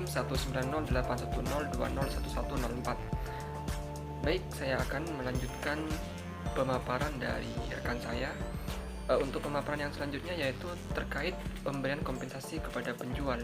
1908102011104. Baik, saya akan melanjutkan pemaparan dari rekan saya. Untuk pemaparan yang selanjutnya yaitu terkait pemberian kompensasi kepada penjual.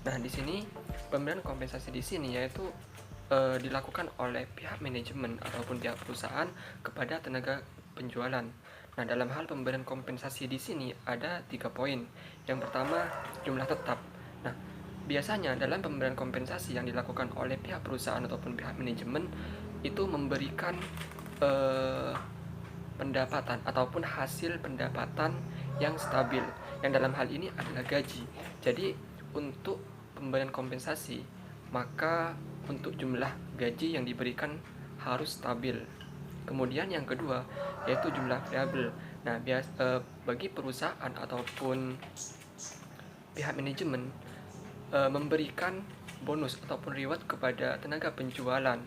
Nah, di sini pemberian kompensasi di sini yaitu dilakukan oleh pihak manajemen ataupun pihak perusahaan kepada tenaga penjualan. Nah, dalam hal pemberian kompensasi di sini ada 3 poin. Yang pertama, jumlah tetap. Nah, biasanya dalam pemberian kompensasi yang dilakukan oleh pihak perusahaan ataupun pihak manajemen itu memberikan pendapatan ataupun hasil pendapatan yang stabil, yang dalam hal ini adalah gaji. Jadi untuk pemberian kompensasi, maka untuk jumlah gaji yang diberikan harus stabil. Kemudian yang kedua yaitu jumlah variabel. Nah, bagi perusahaan ataupun pihak manajemen memberikan bonus ataupun reward kepada tenaga penjualan,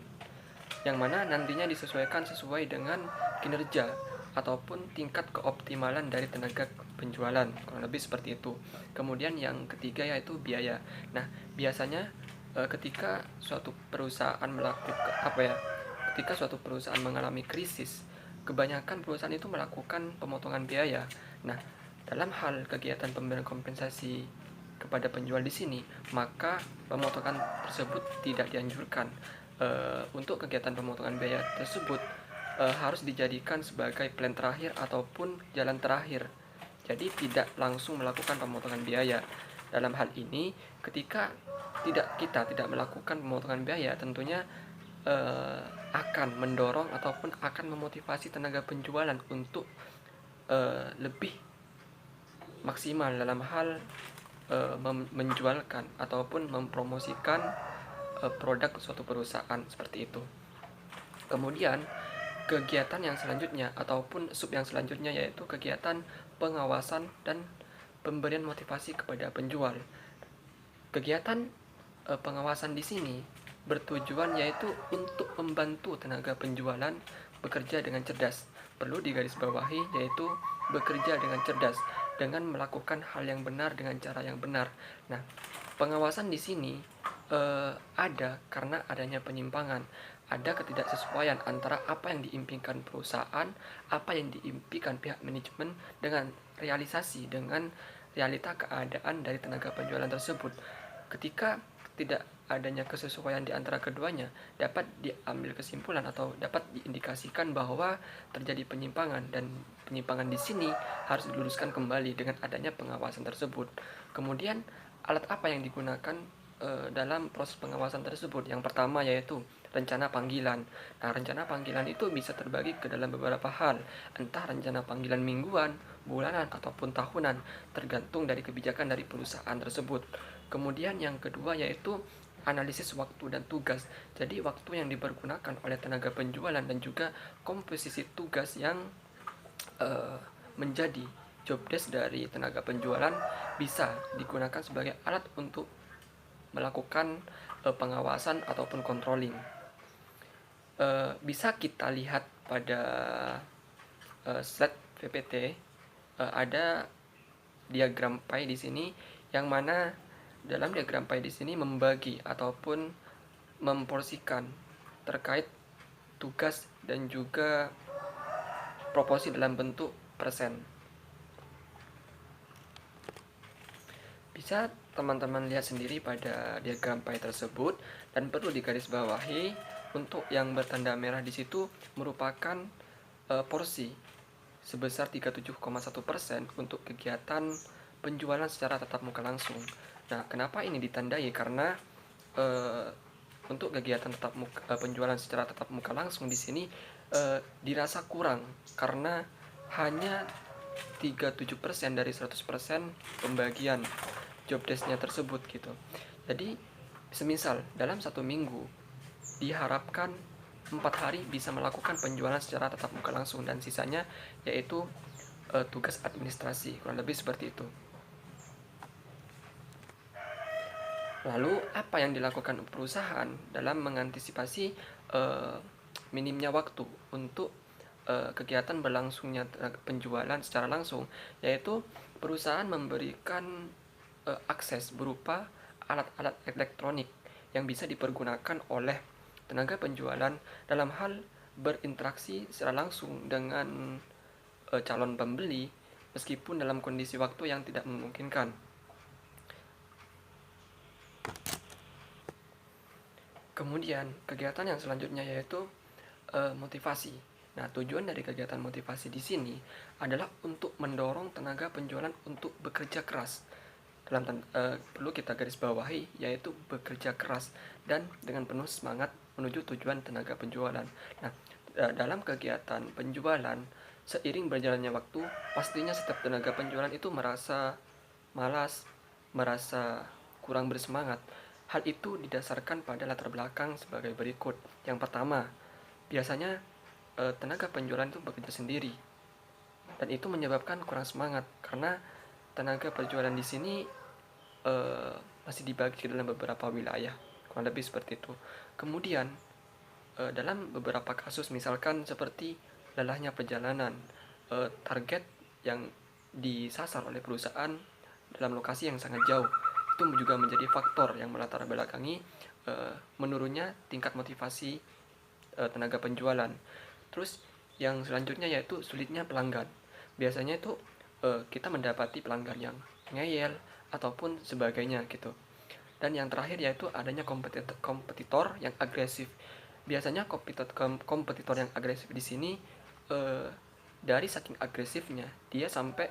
yang mana nantinya disesuaikan sesuai dengan kinerja ataupun tingkat keoptimalan dari tenaga penjualan, kurang lebih seperti itu. Kemudian yang ketiga yaitu biaya. Nah, biasanya ketika suatu perusahaan ketika suatu perusahaan mengalami krisis, kebanyakan perusahaan itu melakukan pemotongan biaya. Nah, dalam hal kegiatan pemberian kompensasi kepada penjual di sini, maka pemotongan tersebut tidak dianjurkan. Untuk kegiatan pemotongan biaya tersebut harus dijadikan sebagai plan terakhir ataupun jalan terakhir. Jadi tidak langsung melakukan pemotongan biaya. Dalam hal ini, ketika kita tidak melakukan pemotongan biaya, tentunya akan mendorong ataupun akan memotivasi tenaga penjualan untuk lebih maksimal dalam hal menjualkan ataupun mempromosikan produk suatu perusahaan seperti itu. Kemudian kegiatan yang selanjutnya ataupun sub yang selanjutnya yaitu kegiatan pengawasan dan pemberian motivasi kepada penjual. Kegiatan pengawasan di sini bertujuan yaitu untuk membantu tenaga penjualan bekerja dengan cerdas. Perlu digarisbawahi yaitu bekerja dengan cerdas dengan melakukan hal yang benar dengan cara yang benar. Nah, pengawasan di sini ada karena adanya penyimpangan, ada ketidaksesuaian antara apa yang diimpikan perusahaan, apa yang diimpikan pihak manajemen dengan realisasi, dengan realita keadaan dari tenaga penjualan tersebut. Ketika tidak adanya kesesuaian di antara keduanya, dapat diambil kesimpulan atau dapat diindikasikan bahwa terjadi penyimpangan, dan penyimpangan di sini harus diluruskan kembali dengan adanya pengawasan tersebut. Kemudian alat apa yang digunakan dalam proses pengawasan tersebut? Yang pertama yaitu rencana panggilan. Nah, rencana panggilan itu bisa terbagi ke dalam beberapa hal, entah rencana panggilan mingguan, bulanan, ataupun tahunan, tergantung dari kebijakan dari perusahaan tersebut. Kemudian yang kedua yaitu analisis waktu dan tugas. Jadi waktu yang dipergunakan oleh tenaga penjualan dan juga komposisi tugas yang menjadi job desk dari tenaga penjualan bisa digunakan sebagai alat untuk melakukan pengawasan ataupun controlling. Bisa kita lihat pada slide PPT, ada diagram pie di sini, yang mana dalam diagram pie di sini membagi ataupun memporsikan terkait tugas dan juga proporsi dalam bentuk persen. Bisa teman-teman lihat sendiri pada diagram pie tersebut, dan perlu digarisbawahi untuk yang bertanda merah di situ merupakan porsi sebesar 37,1% untuk kegiatan penjualan secara tatap muka langsung. Nah, kenapa ini ditandai? Karena untuk kegiatan penjualan secara tatap muka langsung di sini dirasa kurang karena hanya 37% dari 100% pembagian job desk-nya tersebut gitu. Jadi semisal dalam 1 minggu diharapkan 4 hari bisa melakukan penjualan secara tatap muka langsung, dan sisanya yaitu tugas administrasi, kurang lebih seperti itu. Lalu apa yang dilakukan perusahaan dalam mengantisipasi minimnya waktu untuk kegiatan berlangsungnya penjualan secara langsung, yaitu perusahaan memberikan akses berupa alat-alat elektronik yang bisa dipergunakan oleh tenaga penjualan dalam hal berinteraksi secara langsung dengan calon pembeli meskipun dalam kondisi waktu yang tidak memungkinkan. Kemudian kegiatan yang selanjutnya yaitu motivasi. Nah, tujuan dari kegiatan motivasi di sini adalah untuk mendorong tenaga penjualan untuk bekerja keras. Perlu kita garis bawahi yaitu bekerja keras dan dengan penuh semangat menuju tujuan tenaga penjualan. Nah, dalam kegiatan penjualan seiring berjalannya waktu, pastinya setiap tenaga penjualan itu merasa malas, merasa kurang bersemangat. Hal itu didasarkan pada latar belakang sebagai berikut. Yang pertama, biasanya tenaga penjualan itu bekerja sendiri dan itu menyebabkan kurang semangat karena tenaga penjualan di sini eh, masih dibagi dalam beberapa wilayah, kurang lebih seperti itu. Kemudian dalam beberapa kasus misalkan seperti lelahnya perjalanan, target yang disasar oleh perusahaan dalam lokasi yang sangat jauh, itu juga menjadi faktor yang melatar belakangi menurunnya tingkat motivasi tenaga penjualan. Terus yang selanjutnya yaitu sulitnya pelanggan. Biasanya itu kita mendapati pelanggan yang ngeyel ataupun sebagainya gitu. Dan yang terakhir yaitu adanya kompetitor yang agresif. Biasanya kompetitor yang agresif di sini eh, dari saking agresifnya dia sampai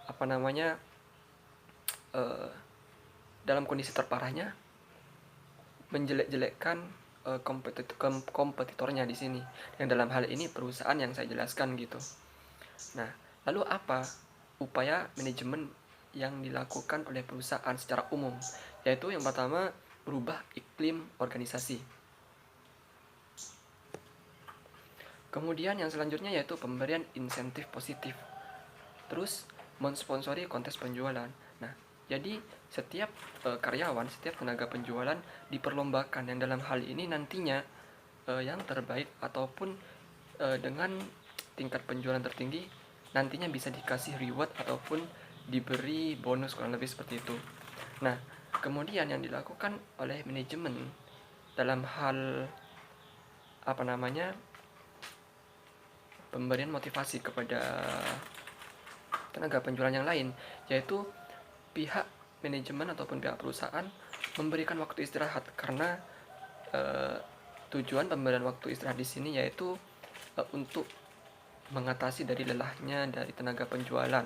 apa namanya eh, dalam kondisi terparahnya menjelek-jelekkan kompetitornya di sini. Yang dalam hal ini perusahaan yang saya jelaskan gitu. Nah, lalu apa upaya manajemen yang dilakukan oleh perusahaan secara umum? Yaitu yang pertama, berubah iklim organisasi. Kemudian yang selanjutnya yaitu pemberian insentif positif. Terus mensponsori kontes penjualan. Nah, jadi setiap karyawan, setiap tenaga penjualan diperlombakan yang dalam hal ini nantinya yang terbaik ataupun dengan tingkat penjualan tertinggi nantinya bisa dikasih reward ataupun diberi bonus, kurang lebih seperti itu. Nah, kemudian yang dilakukan oleh manajemen dalam hal apa namanya pemberian motivasi kepada tenaga penjualan yang lain, yaitu pihak manajemen ataupun pihak perusahaan memberikan waktu istirahat karena tujuan pemberian waktu istirahat di sini yaitu untuk mengatasi dari lelahnya dari tenaga penjualan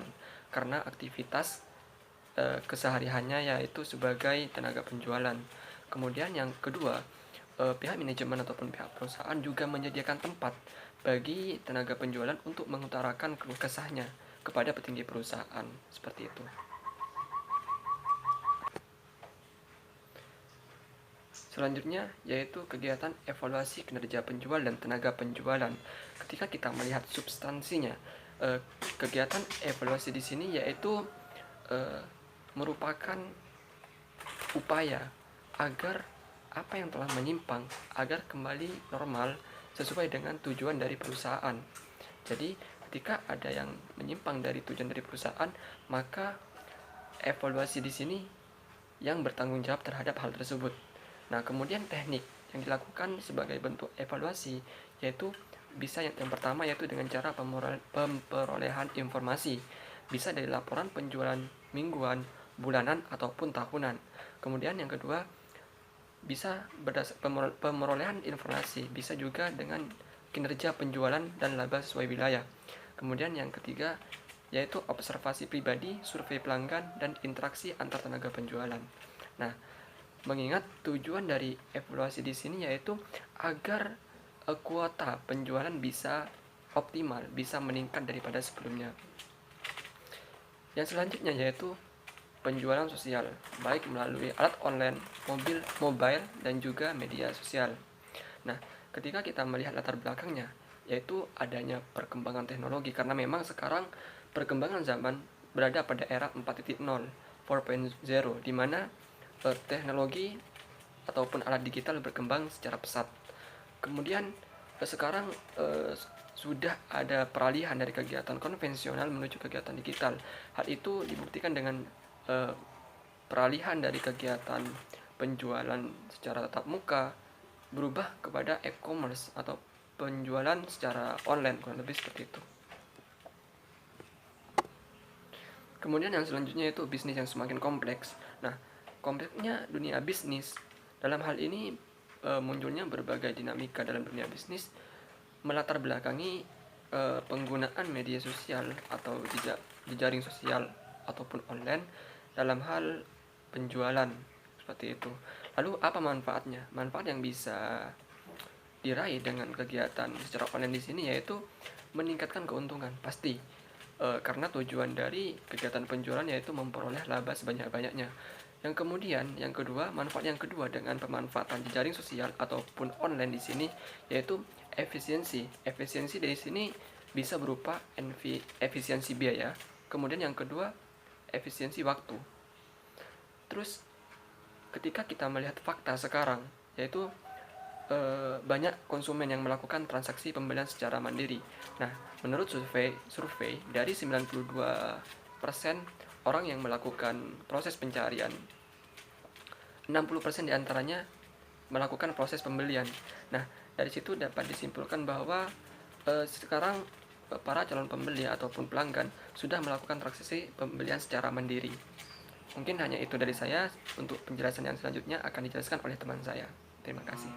karena aktivitas kesehariannya yaitu sebagai tenaga penjualan. Kemudian yang kedua, pihak manajemen ataupun pihak perusahaan juga menyediakan tempat bagi tenaga penjualan untuk mengutarakan keluh kesahnya kepada petinggi perusahaan, seperti itu. Selanjutnya yaitu kegiatan evaluasi kinerja penjual dan tenaga penjualan. Ketika kita melihat substansinya, kegiatan evaluasi di sini yaitu merupakan upaya agar apa yang telah menyimpang agar kembali normal sesuai dengan tujuan dari perusahaan. Jadi ketika ada yang menyimpang dari tujuan dari perusahaan, maka evaluasi di sini yang bertanggung jawab terhadap hal tersebut. Nah, kemudian teknik yang dilakukan sebagai bentuk evaluasi yaitu bisa yang pertama yaitu dengan cara pemperolehan informasi. Bisa dari laporan penjualan mingguan, bulanan ataupun tahunan. Kemudian yang kedua bisa pemerolehan informasi, bisa juga dengan kinerja penjualan dan laba sesuai wilayah. Kemudian yang ketiga yaitu observasi pribadi, survei pelanggan, dan interaksi antar tenaga penjualan. Nah, mengingat tujuan dari evaluasi di sini yaitu agar kuota penjualan bisa optimal, bisa meningkat daripada sebelumnya. Yang selanjutnya yaitu penjualan sosial, baik melalui alat online, mobile, dan juga media sosial. Nah, ketika kita melihat latar belakangnya, yaitu adanya perkembangan teknologi, karena memang sekarang perkembangan zaman berada pada era 4.0, 4.0, di mana teknologi ataupun alat digital berkembang secara pesat. Kemudian sekarang sudah ada peralihan dari kegiatan konvensional menuju kegiatan digital. Hal itu dibuktikan dengan peralihan dari kegiatan penjualan secara tatap muka berubah kepada e-commerce atau penjualan secara online, kurang lebih seperti itu. Kemudian yang selanjutnya itu bisnis yang semakin kompleks. Nah, kompleksnya dunia bisnis dalam hal ini munculnya berbagai dinamika dalam dunia bisnis melatar belakangi penggunaan media sosial atau jejaring sosial ataupun online dalam hal penjualan seperti itu. Lalu apa manfaatnya? Manfaat yang bisa diraih dengan kegiatan secara online di sini yaitu meningkatkan keuntungan pasti. Karena tujuan dari kegiatan penjualan yaitu memperoleh laba sebanyak-banyaknya. Yang kedua, manfaat yang kedua dengan pemanfaatan jejaring sosial ataupun online di sini yaitu efisiensi. Efisiensi dari sini bisa berupa efisiensi biaya. Kemudian yang kedua, efisiensi waktu. Terus ketika kita melihat fakta sekarang yaitu banyak konsumen yang melakukan transaksi pembelian secara mandiri. Nah, menurut survei dari 92% orang yang melakukan proses pencarian, 60% diantaranya melakukan proses pembelian. Nah, dari situ dapat disimpulkan bahwa sekarang para calon pembeli ataupun pelanggan sudah melakukan transaksi pembelian secara mandiri. Mungkin hanya itu dari saya. Untuk penjelasan yang selanjutnya akan dijelaskan oleh teman saya. Terima kasih.